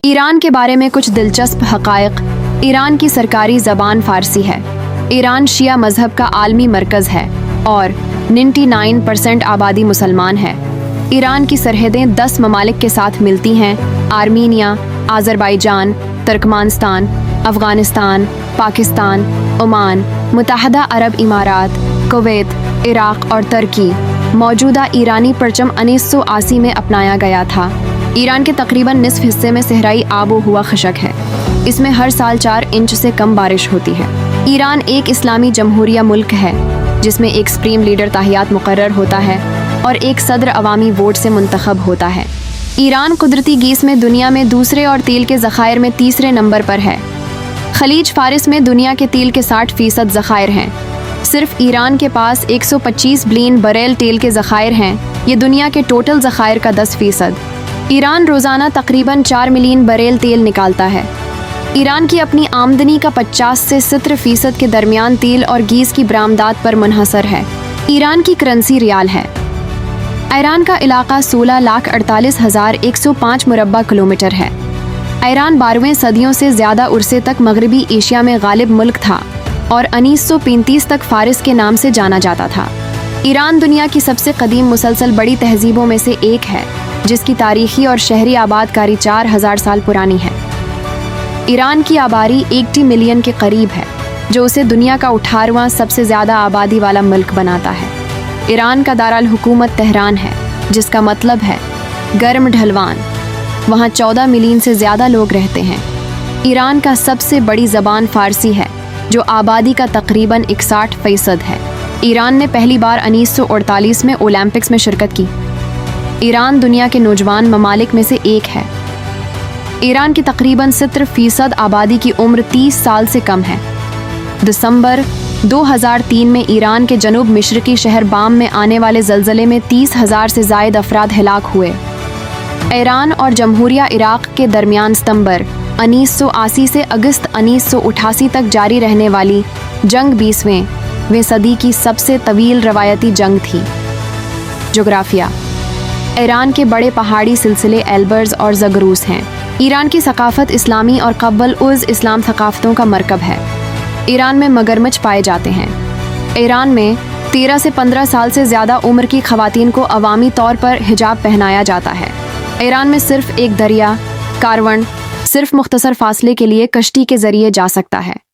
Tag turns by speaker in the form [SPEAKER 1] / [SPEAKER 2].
[SPEAKER 1] ایران کے بارے میں کچھ دلچسپ حقائق۔ ایران کی سرکاری زبان فارسی ہے۔ ایران شیعہ مذہب کا عالمی مرکز ہے اور 99% آبادی مسلمان ہے۔ ایران کی سرحدیں 10 ممالک کے ساتھ ملتی ہیں: Armenia, Azerbaijan, Turkmenistan, Afghanistan, Pakistan, Oman, متحدہ عرب امارات، کویت، عراق اور ترکی۔ موجودہ ایرانی پرچم 1980 میں اپنایا گیا تھا۔ ایران کے تقریباً نصف حصے میں صحرائی آب و ہوا خشک ہے۔ اس میں ہر سال 4 انچ سے کم بارش ہوتی ہے۔ ایران ایک اسلامی جمہوریہ ملک ہے جس میں ایک سپریم لیڈر تاحیات مقرر ہوتا ہے اور ایک صدر عوامی ووٹ سے منتخب ہوتا ہے۔ ایران قدرتی گیس میں دنیا میں دوسرے اور تیل کے ذخائر میں تیسرے نمبر پر ہے۔ خلیج فارس میں دنیا کے تیل کے 60% ذخائر ہیں۔ صرف ایران کے پاس 125 بلین بیرل تیل کے ذخائر ہیں۔ یہ دنیا کے ٹوٹل ذخائر کا 10%۔ ایران روزانہ تقریباً 4 ملین بیرل تیل نکالتا ہے۔ ایران کی اپنی آمدنی کا 50 سے 70% کے درمیان تیل اور گیس کی برآمدات پر منحصر ہے۔ ایران کی کرنسی ریال ہے۔ ایران کا علاقہ 16,48,105 مربع کلومیٹر ہے۔ ایران 12ویں صدیوں سے زیادہ عرصے تک مغربی ایشیا میں غالب ملک تھا اور 1935 تک فارس کے نام سے جانا جاتا تھا۔ ایران دنیا کی سب سے قدیم مسلسل بڑی تہذیبوں میں سے ایک ہے جس کی تاریخی اور شہری آباد کاری 4000 سال پرانی ہے۔ ایران کی آبادی 80 ملین کے قریب ہے جو اسے دنیا کا 18واں سب سے زیادہ آبادی والا ملک بناتا ہے۔ ایران کا دارالحکومت تہران ہے جس کا مطلب ہے گرم ڈھلوان۔ وہاں 14 ملین سے زیادہ لوگ رہتے ہیں۔ ایران کا سب سے بڑی زبان فارسی ہے جو آبادی کا تقریباً 61% ہے۔ ایران نے پہلی بار 1948 میں اولمپکس میں شرکت کی۔ ایران دنیا کے نوجوان ممالک میں سے ایک ہے۔ ایران کی تقریباً 70% آبادی کی عمر 30 سال سے کم ہے۔ دسمبر 2003 میں ایران کے جنوب مشرقی شہر بام میں آنے والے زلزلے میں 30,000 سے زائد افراد ہلاک ہوئے۔ ایران اور جمہوریہ عراق کے درمیان ستمبر 1980 سے اگست 1988 تک جاری رہنے والی جنگ 20ویں صدی کی سب سے طویل روایتی جنگ تھی۔ جغرافیہ۔ ایران کے بڑے پہاڑی سلسلے ایلبرز اور زاگروس ہیں۔ ایران کی ثقافت اسلامی اور قبل از اسلام ثقافتوں کا مرکب ہے۔ ایران میں مگرمچھ پائے جاتے ہیں۔ ایران میں 13 سے 15 سال سے زیادہ عمر کی خواتین کو عوامی طور پر حجاب پہنایا جاتا ہے۔ ایران میں صرف ایک دریا، کارون، صرف مختصر فاصلے کے لیے کشتی کے ذریعے جا سکتا ہے۔